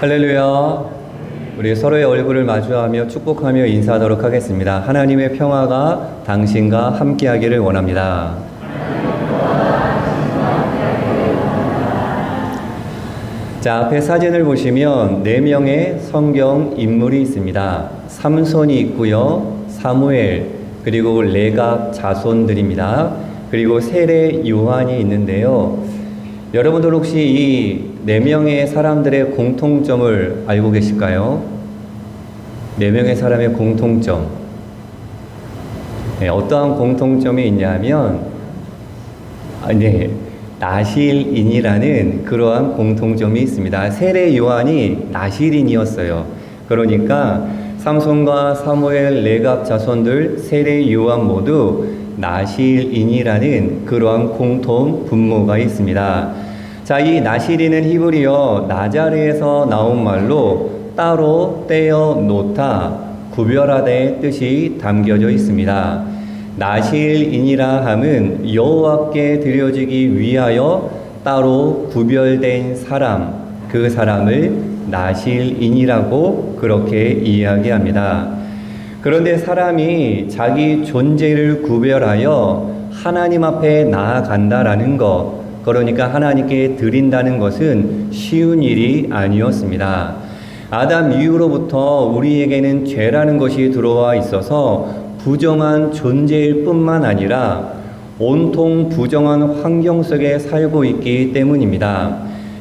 할렐루야. 우리 서로의 얼굴을 마주하며 축복하며 인사하도록 하겠습니다. 하나님의 평화가 당신과 함께하기를 원합니다. 자, 앞에 사진을 보시면 4명의 성경 인물이 있습니다. 삼손이 있고요, 사무엘, 그리고 레갑 자손들입니다. 그리고 세례 요한이 있는데요. 여러분들 혹시 이 4명의 사람들의 공통점을 알고 계실까요? 4명의 사람의 공통점. 어떠한 공통점이 있냐면, 나실인이라는 그러한 공통점이 있습니다. 세례 요한이 나실인이었어요. 그러니까 삼손과 사무엘, 레갑 자손들, 세례 요한 모두 나실인이라는 그러한 공통 분모가 있습니다. 자, 이 나실인은 히브리어 나자르에서 나온 말로 따로 떼어 놓다, 구별하다의 뜻이 담겨져 있습니다. 나실인이라 함은 여호와께 드려지기 위하여 따로 구별된 사람, 그 사람을 나실인이라고 그렇게 이야기합니다. 그런데 사람이 자기 존재를 구별하여 하나님 앞에 나아간다라는 것, 그러니까 하나님께 드린다는 것은 쉬운 일이 아니었습니다. 아담 이후로부터 우리에게는 죄라는 것이 들어와 있어서 부정한 존재일 뿐만 아니라 온통 부정한 환경 속에 살고 있기 때문입니다.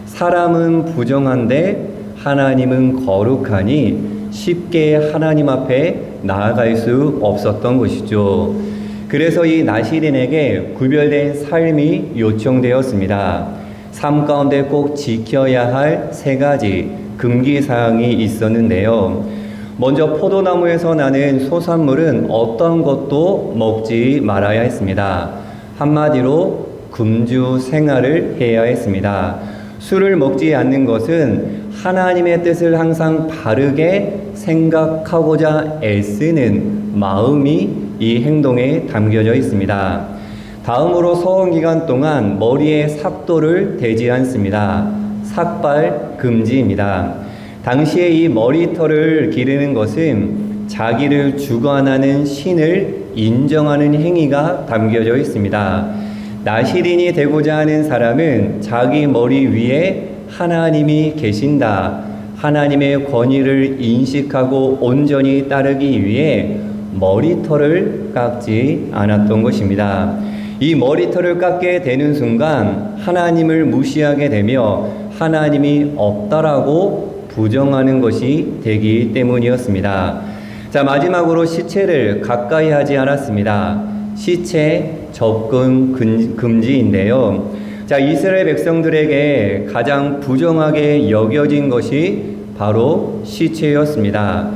사람은 부정한데 하나님은 거룩하니 쉽게 하나님 앞에 나아갈 수 없었던 것이죠. 그래서 이 나실인에게 구별된 삶이 요청되었습니다. 삶 가운데 꼭 지켜야 할 3가지 금기사항이 있었는데요. 먼저 포도나무에서 나는 소산물은 어떤 것도 먹지 말아야 했습니다. 한마디로 금주 생활을 해야 했습니다. 술을 먹지 않는 것은 하나님의 뜻을 항상 바르게 생각하고자 애쓰는 마음이 이 행동에 담겨져 있습니다. 다음으로 서원 기간 동안 머리에 삭도를 대지 않습니다. 삭발 금지입니다. 당시에 이 머리털을 기르는 것은 자기를 주관하는 신을 인정하는 행위가 담겨져 있습니다. 나실인이 되고자 하는 사람은 자기 머리 위에 하나님이 계신다, 하나님의 권위를 인식하고 온전히 따르기 위해 머리털을 깎지 않았던 것입니다. 이 머리털을 깎게 되는 순간 하나님을 무시하게 되며 하나님이 없다라고 부정하는 것이 되기 때문이었습니다. 자, 마지막으로 시체를 가까이 하지 않았습니다. 시체 접근 금지인데요. 자, 이스라엘 백성들에게 가장 부정하게 여겨진 것이 바로 시체였습니다.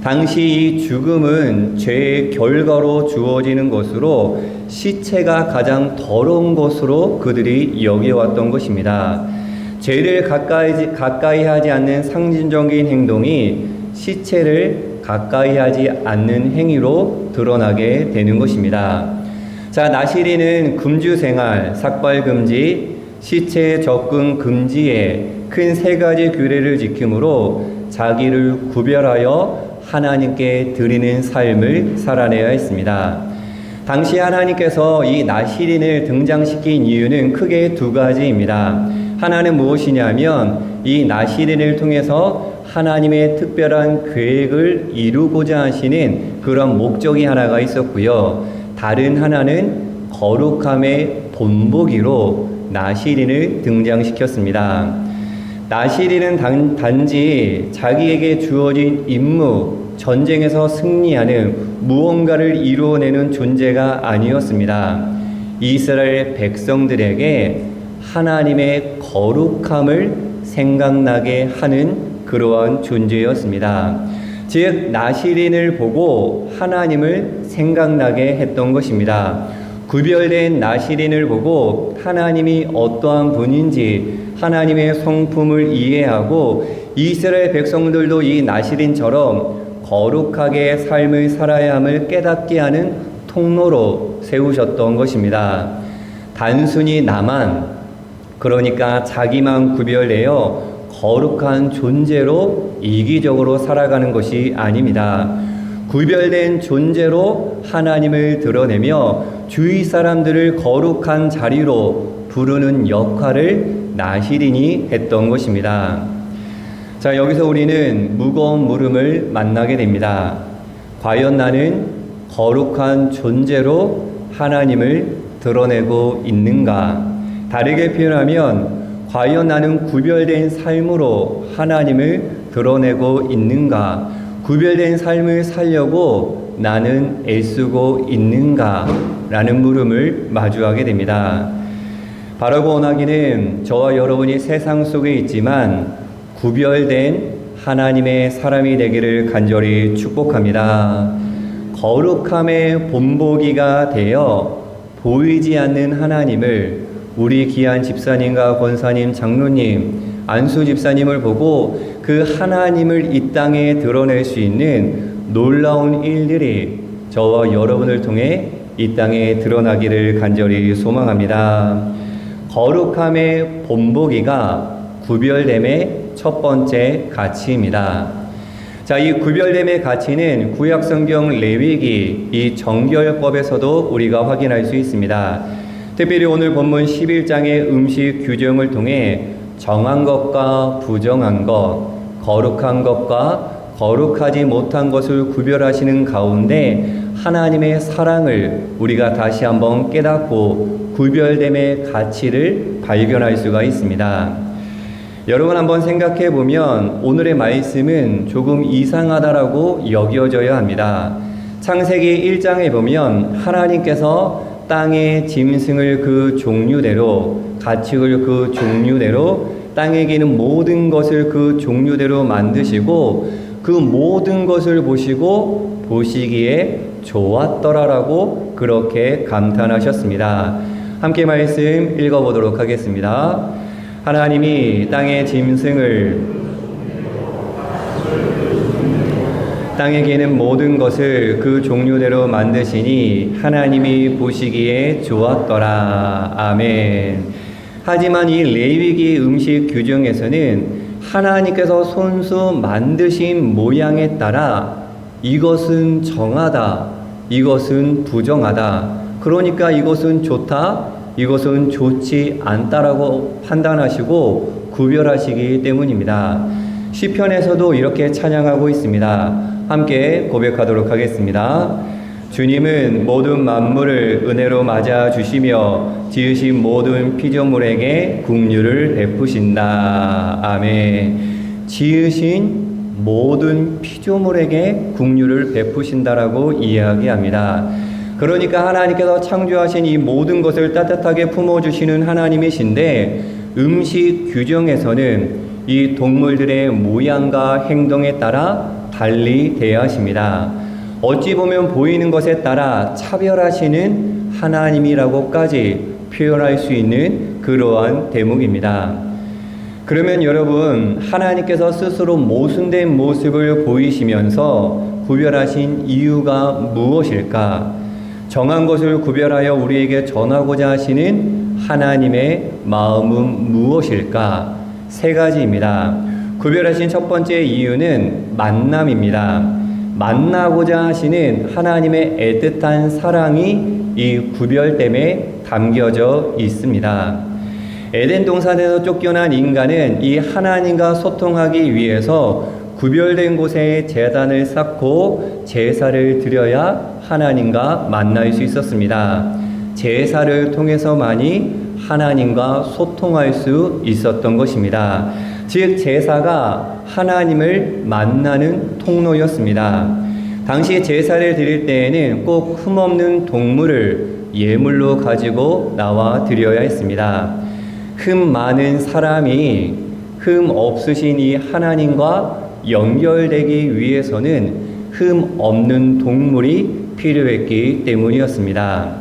당시 이 죽음은 죄의 결과로 주어지는 것으로 시체가 가장 더러운 것으로 그들이 여겨왔던 것입니다. 죄를 가까이 하지 않는 상징적인 행동이 시체를 가까이 하지 않는 행위로 드러나게 되는 것입니다. 자, 나실인은 금주생활, 삭발금지, 시체 접근 금지에 큰 3가지 규례를 지킴으로 자기를 구별하여 하나님께 드리는 삶을 살아내야 했습니다. 당시 하나님께서 이 나실인을 등장시킨 이유는 크게 2가지입니다. 하나는 무엇이냐면 이 나실인을 통해서 하나님의 특별한 계획을 이루고자 하시는 그런 목적이 하나가 있었고요. 다른 하나는 거룩함의 본보기로 나실인을 등장시켰습니다. 나실인은 단지 자기에게 주어진 임무, 전쟁에서 승리하는 무언가를 이루어내는 존재가 아니었습니다. 이스라엘 백성들에게 하나님의 거룩함을 생각나게 하는 그러한 존재였습니다. 즉, 나실인을 보고 하나님을 생각나게 했던 것입니다. 구별된 나실인을 보고 하나님이 어떠한 분인지 하나님의 성품을 이해하고 이스라엘 백성들도 이 나실인처럼 거룩하게 삶을 살아야 함을 깨닫게 하는 통로로 세우셨던 것입니다. 단순히 나만, 그러니까 자기만 구별되어 거룩한 존재로 이기적으로 살아가는 것이 아닙니다. 구별된 존재로 하나님을 드러내며 주위 사람들을 거룩한 자리로 부르는 역할을 나시린이 했던 것입니다. 자, 여기서 우리는 무거운 물음을 만나게 됩니다. 과연 나는 거룩한 존재로 하나님을 드러내고 있는가? 다르게 표현하면 과연 나는 구별된 삶으로 하나님을 드러내고 있는가? 구별된 삶을 살려고 나는 애쓰고 있는가? 라는 물음을 마주하게 됩니다. 바라고 원하기는 저와 여러분이 세상 속에 있지만 구별된 하나님의 사람이 되기를 간절히 축복합니다. 거룩함의 본보기가 되어 보이지 않는 하나님을 우리 귀한 집사님과 권사님, 장로님, 안수 집사님을 보고 그 하나님을 이 땅에 드러낼 수 있는 놀라운 일들이 저와 여러분을 통해 이 땅에 드러나기를 간절히 소망합니다. 거룩함의 본보기가 구별됨의 첫 번째 가치입니다. 자, 이 구별됨의 가치는 구약성경 레위기 이 정결법에서도 우리가 확인할 수 있습니다. 특별히 오늘 본문 11장의 음식 규정을 통해 정한 것과 부정한 것, 거룩한 것과 거룩하지 못한 것을 구별하시는 가운데 하나님의 사랑을 우리가 다시 한번 깨닫고 구별됨의 가치를 발견할 수가 있습니다. 여러분 한번 생각해 보면 오늘의 말씀은 조금 이상하다라고 여겨져야 합니다. 창세기 1장에 보면 하나님께서 땅의 짐승을 그 종류대로, 가축을 그 종류대로, 땅에 기는 모든 것을 그 종류대로 만드시고 그 모든 것을 보시고 보시기에 좋았더라라고 그렇게 감탄하셨습니다. 함께 말씀 읽어보도록 하겠습니다. 하나님이 땅의 짐승을 땅에 기는 모든 것을 그 종류대로 만드시니 하나님이 보시기에 좋았더라. 아멘. 하지만 이 레위기 음식 규정에서는 하나님께서 손수 만드신 모양에 따라 이것은 정하다, 이것은 부정하다, 그러니까 이것은 좋다, 이것은 좋지 않다라고 판단하시고 구별하시기 때문입니다. 시편에서도 이렇게 찬양하고 있습니다. 함께 고백하도록 하겠습니다. 주님은 모든 만물을 은혜로 맞아 주시며 지으신 모든 피조물에게 긍휼을 베푸신다. 아멘. 지으신 모든 피조물에게 긍휼을 베푸신다라고 이야기합니다. 그러니까 하나님께서 창조하신 이 모든 것을 따뜻하게 품어주시는 하나님이신데 음식 규정에서는 이 동물들의 모양과 행동에 따라 달리 대하십니다. 어찌 보면 보이는 것에 따라 차별하시는 하나님이라고까지 표현할 수 있는 그러한 대목입니다. 그러면 여러분, 하나님께서 스스로 모순된 모습을 보이시면서 구별하신 이유가 무엇일까? 정한 것을 구별하여 우리에게 전하고자 하시는 하나님의 마음은 무엇일까? 세 가지입니다. 구별하신 첫 번째 이유는 만남입니다. 만나고자 하시는 하나님의 애틋한 사랑이 이 구별됨에 담겨져 있습니다. 에덴 동산에서 쫓겨난 인간은 이 하나님과 소통하기 위해서 구별된 곳에 제단을 쌓고 제사를 드려야 하나님과 만날 수 있었습니다. 제사를 통해서만이 하나님과 소통할 수 있었던 것입니다. 즉 제사가 하나님을 만나는 통로였습니다. 당시 제사를 드릴 때에는 꼭 흠없는 동물을 예물로 가지고 나와 드려야 했습니다. 흠 많은 사람이 흠 없으신 이 하나님과 연결되기 위해서는 흠 없는 동물이 필요했기 때문이었습니다.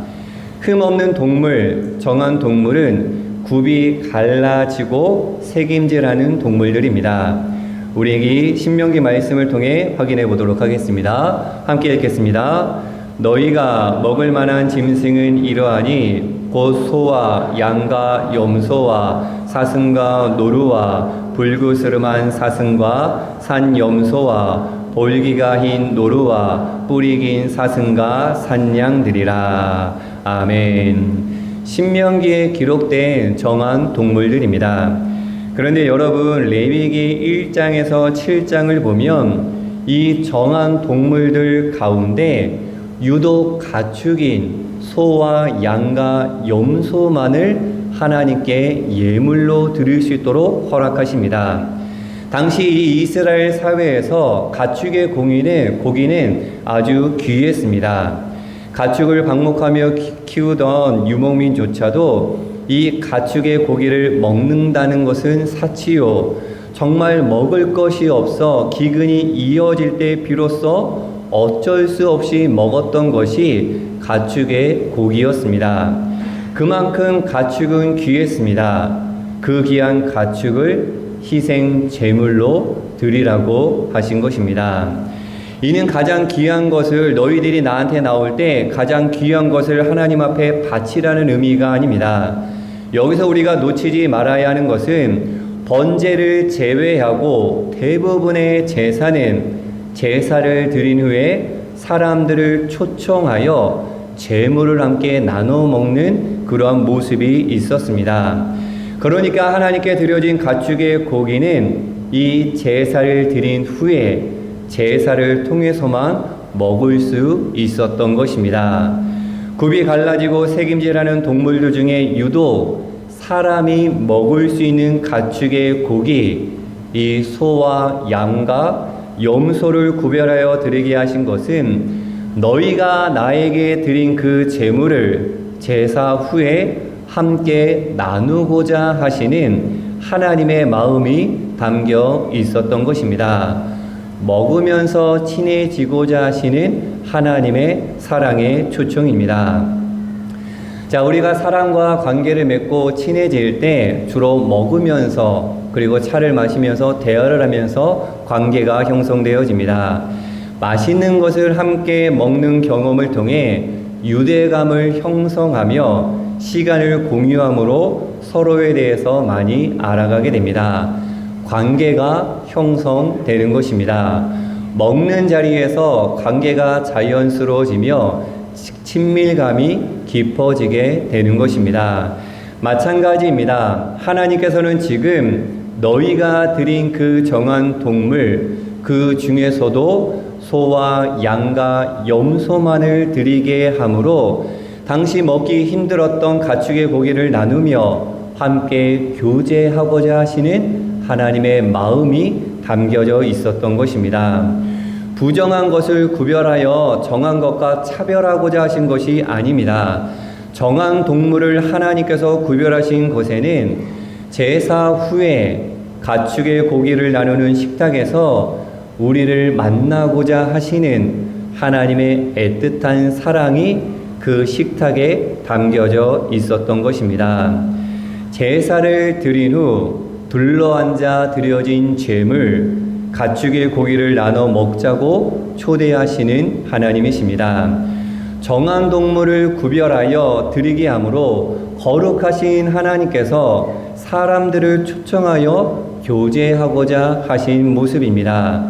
흠 없는 동물, 정한 동물은 굽이 갈라지고 새김질하는 동물들입니다. 우리에게 신명기 말씀을 통해 확인해 보도록 하겠습니다. 함께 읽겠습니다. 너희가 먹을 만한 짐승은 이러하니 곧 소와 양과 염소와 사슴과 노루와 불구스름한 사슴과 산염소와 볼기가 흰 노루와 뿌리 긴 사슴과 산양들이라. 아멘. 신명기에 기록된 정한 동물들입니다. 그런데 여러분, 레위기 1장에서 7장을 보면 이 정한 동물들 가운데 유독 가축인 소와 양과 염소만을 하나님께 예물로 드릴 수 있도록 허락하십니다. 당시 이 이스라엘 사회에서 가축의 고기는 아주 귀했습니다. 가축을 방목하며 키우던 유목민조차도 이 가축의 고기를 먹는다는 것은 사치요, 정말 먹을 것이 없어 기근이 이어질 때 비로소 어쩔 수 없이 먹었던 것이 가축의 고기였습니다. 그만큼 가축은 귀했습니다. 그 귀한 가축을 희생 제물로 드리라고 하신 것입니다. 이는 가장 귀한 것을, 너희들이 나한테 나올 때 가장 귀한 것을 하나님 앞에 바치라는 의미가 아닙니다. 여기서 우리가 놓치지 말아야 하는 것은 번제를 제외하고 대부분의 제사를 드린 후에 사람들을 초청하여 제물을 함께 나눠 먹는 그러한 모습이 있었습니다. 그러니까 하나님께 드려진 가축의 고기는 이 제사를 드린 후에 제사를 통해서만 먹을 수 있었던 것입니다. 굽이 갈라지고 새김질하는 동물들 중에 유독 사람이 먹을 수 있는 가축의 고기, 이 소와 양과 염소를 구별하여 드리게 하신 것은 너희가 나에게 드린 그 제물을 제사 후에 함께 나누고자 하시는 하나님의 마음이 담겨 있었던 것입니다. 먹으면서 친해지고자 하시는 하나님의 사랑의 초청입니다. 자, 우리가 사람과 관계를 맺고 친해질 때 주로 먹으면서 그리고 차를 마시면서 대화를 하면서 관계가 형성되어집니다. 맛있는 것을 함께 먹는 경험을 통해 유대감을 형성하며 시간을 공유함으로 서로에 대해서 많이 알아가게 됩니다. 관계가 형성되는 것입니다. 먹는 자리에서 관계가 자연스러워지며 친밀감이 깊어지게 되는 것입니다. 마찬가지입니다. 하나님께서는 지금 너희가 드린 그 정한 동물, 그 중에서도 소와 양과 염소만을 드리게 함으로 당시 먹기 힘들었던 가축의 고기를 나누며 함께 교제하고자 하시는 하나님의 마음이 담겨져 있었던 것입니다. 부정한 것을 구별하여 정한 것과 차별하고자 하신 것이 아닙니다. 정한 동물을 하나님께서 구별하신 것에는 제사 후에 가축의 고기를 나누는 식탁에서 우리를 만나고자 하시는 하나님의 애틋한 사랑이 그 식탁에 담겨져 있었던 것입니다. 제사를 드린 후 둘러앉아 드려진 제물, 가축의 고기를 나눠 먹자고 초대하시는 하나님이십니다. 정한 동물을 구별하여 드리게 함으로 거룩하신 하나님께서 사람들을 초청하여 교제하고자 하신 모습입니다.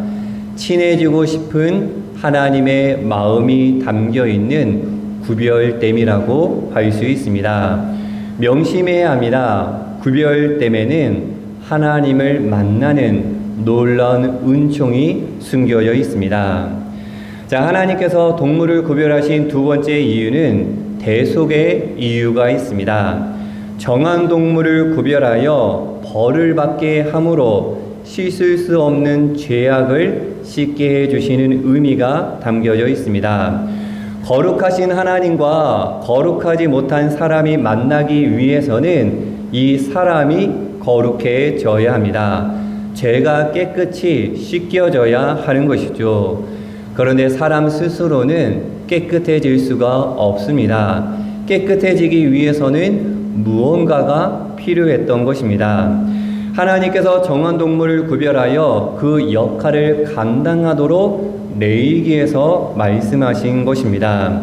친해지고 싶은 하나님의 마음이 담겨 있는 구별됨이라고 할 수 있습니다. 명심해야 합니다. 구별됨에는 하나님을 만나는 놀라운 은총이 숨겨져 있습니다. 자, 하나님께서 동물을 구별하신 두 번째 이유는 대속의 이유가 있습니다. 정한 동물을 구별하여 벌을 받게 함으로 씻을 수 없는 죄악을 씻게 해주시는 의미가 담겨져 있습니다. 거룩하신 하나님과 거룩하지 못한 사람이 만나기 위해서는 이 사람이 거룩해져야 합니다. 죄가 깨끗이 씻겨져야 하는 것이죠. 그런데 사람 스스로는 깨끗해질 수가 없습니다. 깨끗해지기 위해서는 무언가가 필요했던 것입니다. 하나님께서 정한 동물을 구별하여 그 역할을 감당하도록 레위기에서 말씀하신 것입니다.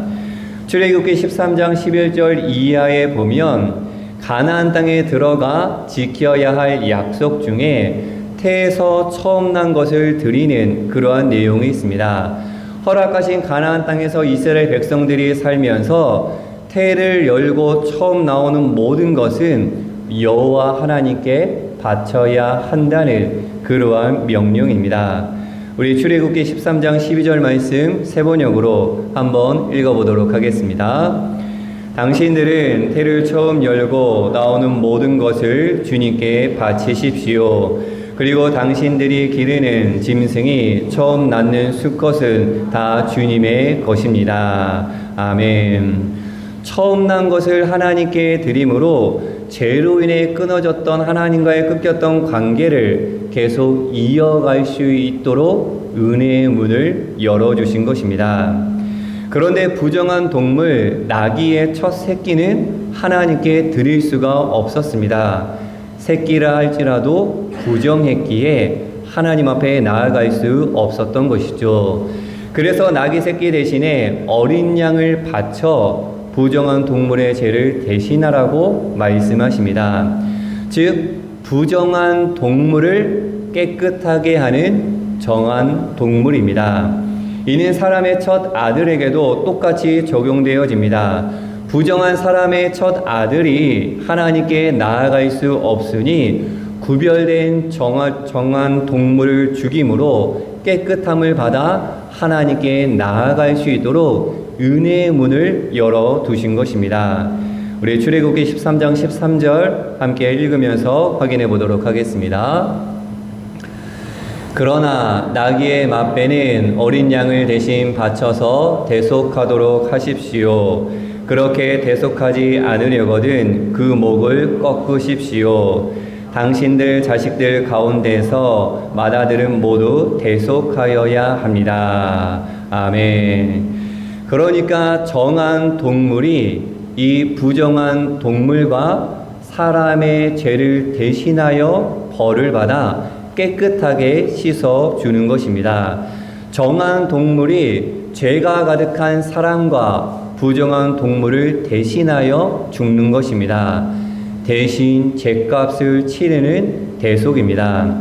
출애굽기 13장 11절 이하에 보면 가나안 땅에 들어가 지켜야 할 약속 중에 태에서 처음 난 것을 드리는 그러한 내용이 있습니다. 허락하신 가나안 땅에서 이스라엘 백성들이 살면서 태를 열고 처음 나오는 모든 것은 여호와 하나님께 바쳐야 한다는 그러한 명령입니다. 우리 출애굽기 13장 12절 말씀 세 번역으로 한번 읽어보도록 하겠습니다. 당신들은 태를 처음 열고 나오는 모든 것을 주님께 바치십시오. 그리고 당신들이 기르는 짐승이 처음 낳는 수컷은 다 주님의 것입니다. 아멘. 처음 난 것을 하나님께 드림으로 죄로 인해 끊어졌던 하나님과의 끊겼던 관계를 계속 이어갈 수 있도록 은혜의 문을 열어주신 것입니다. 그런데 부정한 동물 나귀의 첫 새끼는 하나님께 드릴 수가 없었습니다. 새끼라 할지라도 부정했기에 하나님 앞에 나아갈 수 없었던 것이죠. 그래서 나귀 새끼 대신에 어린 양을 바쳐 부정한 동물의 죄를 대신하라고 말씀하십니다. 즉 부정한 동물을 깨끗하게 하는 정한 동물입니다. 이는 사람의 첫 아들에게도 똑같이 적용되어집니다. 부정한 사람의 첫 아들이 하나님께 나아갈 수 없으니 구별된 정한 동물을 죽임으로 깨끗함을 받아 하나님께 나아갈 수 있도록 은혜의 문을 열어두신 것입니다. 우리 출애굽기 13장 13절 함께 읽으면서 확인해 보도록 하겠습니다. 그러나 나귀의 맛배는 어린 양을 대신 바쳐서 대속하도록 하십시오. 그렇게 대속하지 않으려거든 그 목을 꺾으십시오. 당신들 자식들 가운데서 맏아들은 모두 대속하여야 합니다. 아멘. 그러니까 정한 동물이 이 부정한 동물과 사람의 죄를 대신하여 벌을 받아 깨끗하게 씻어주는 것입니다. 정한 동물이 죄가 가득한 사람과 부정한 동물을 대신하여 죽는 것입니다. 대신 죄값을 치르는 대속입니다.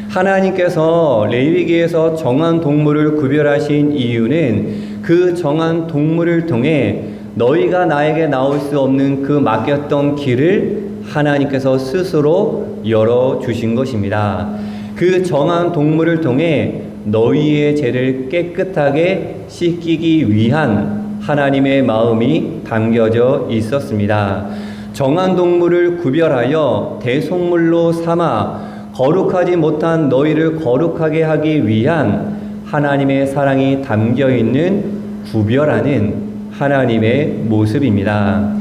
하나님께서 레위기에서 정한 동물을 구별하신 이유는 그 정한 동물을 통해 너희가 나에게 나올 수 없는 그 막혔던 길을 하나님께서 스스로 열어주신 것입니다. 그 정한 동물을 통해 너희의 죄를 깨끗하게 씻기기 위한 하나님의 마음이 담겨져 있었습니다. 정한 동물을 구별하여 대속물로 삼아 거룩하지 못한 너희를 거룩하게 하기 위한 하나님의 사랑이 담겨있는 구별하는 하나님의 모습입니다.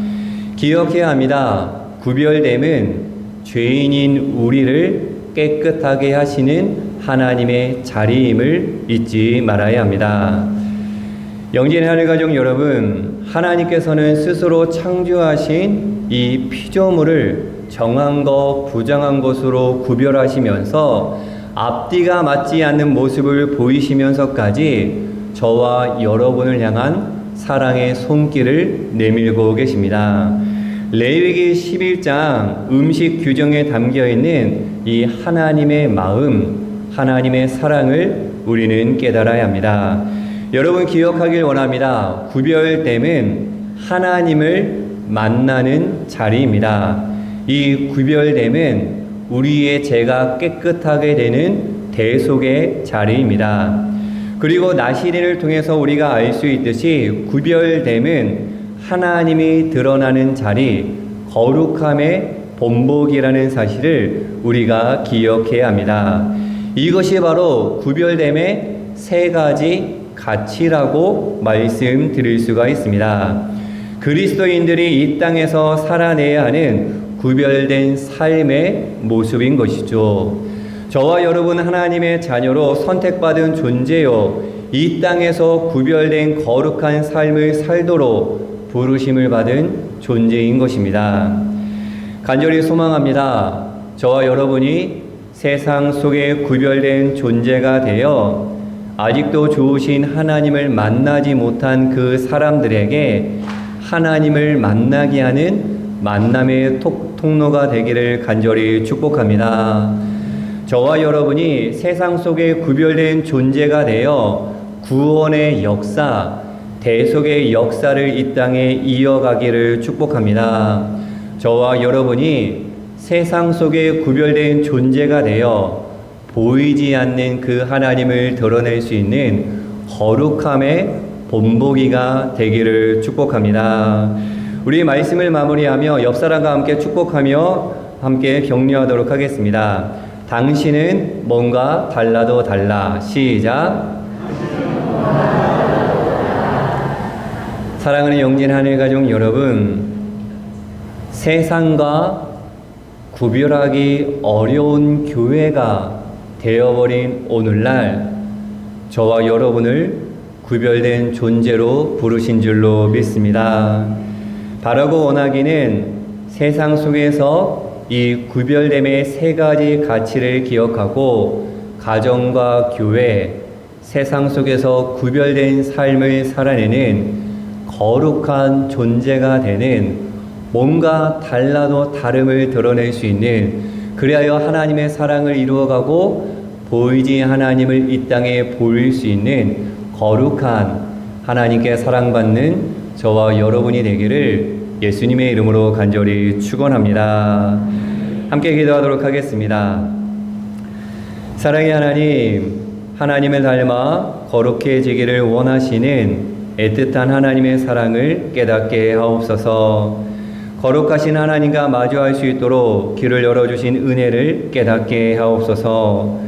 기억해야 합니다. 구별됨은 죄인인 우리를 깨끗하게 하시는 하나님의 자리임을 잊지 말아야 합니다. 영진의 하늘가족 여러분, 하나님께서는 스스로 창조하신 이 피조물을 정한 것, 부정한 것으로 구별하시면서 앞뒤가 맞지 않는 모습을 보이시면서까지 저와 여러분을 향한 사랑의 손길을 내밀고 계십니다. 레위기 11장 음식 규정에 담겨있는 이 하나님의 마음, 하나님의 사랑을 우리는 깨달아야 합니다. 여러분 기억하길 원합니다. 구별됨은 하나님을 만나는 자리입니다. 이 구별됨은 우리의 죄가 깨끗하게 되는 대속의 자리입니다. 그리고 나시린을 통해서 우리가 알 수 있듯이 구별됨은 하나님이 드러나는 자리, 거룩함의 본복이라는 사실을 우리가 기억해야 합니다. 이것이 바로 구별됨의 세 가지 가치라고 말씀드릴 수가 있습니다. 그리스도인들이 이 땅에서 살아내야 하는 구별된 삶의 모습인 것이죠. 저와 여러분 하나님의 자녀로 선택받은 존재요, 이 땅에서 구별된 거룩한 삶을 살도록 부르심을 받은 존재인 것입니다. 간절히 소망합니다. 저와 여러분이 세상 속에 구별된 존재가 되어 아직도 좋으신 하나님을 만나지 못한 그 사람들에게 하나님을 만나게 하는 만남의 통로가 되기를 간절히 축복합니다. 저와 여러분이 세상 속에 구별된 존재가 되어 구원의 역사, 대속의 역사를 이 땅에 이어가기를 축복합니다. 저와 여러분이 세상 속에 구별된 존재가 되어 보이지 않는 그 하나님을 드러낼 수 있는 거룩함의 본보기가 되기를 축복합니다. 우리 말씀을 마무리하며 옆 사람과 함께 축복하며 함께 격려하도록 하겠습니다. 당신은 뭔가 달라도 달라. 시작. 사랑하는 영진 하늘가족 여러분, 세상과 구별하기 어려운 교회가 되어버린 오늘날 저와 여러분을 구별된 존재로 부르신 줄로 믿습니다. 바라고 원하기는 세상 속에서 이 구별됨의 세 가지 가치를 기억하고 가정과 교회, 세상 속에서 구별된 삶을 살아내는 거룩한 존재가 되는 뭔가 달라도 다름을 드러낼 수 있는, 그리하여 하나님의 사랑을 이루어가고 보이지 하나님을 이 땅에 보일 수 있는 거룩한 하나님께 사랑받는 저와 여러분이 되기를 예수님의 이름으로 간절히 축원합니다. 함께 기도하도록 하겠습니다. 사랑의 하나님, 하나님을 닮아 거룩해지기를 원하시는 애틋한 하나님의 사랑을 깨닫게 하옵소서. 거룩하신 하나님과 마주할 수 있도록 길을 열어주신 은혜를 깨닫게 하옵소서.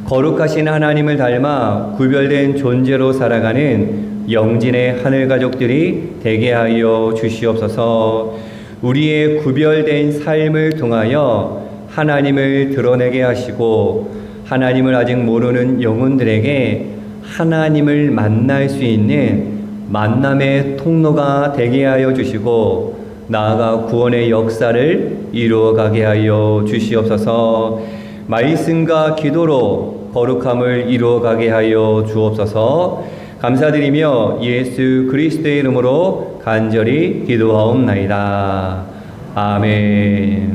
거룩하신 하나님을 닮아 구별된 존재로 살아가는 영진의 하늘 가족들이 되게 하여 주시옵소서. 우리의 구별된 삶을 통하여 하나님을 드러내게 하시고 하나님을 아직 모르는 영혼들에게 하나님을 만날 수 있는 만남의 통로가 되게 하여 주시고 나아가 구원의 역사를 이루어가게 하여 주시옵소서. 말씀과 기도로 거룩함을 이루어가게 하여 주옵소서. 감사드리며 예수 그리스도의 이름으로 간절히 기도하옵나이다. 아멘.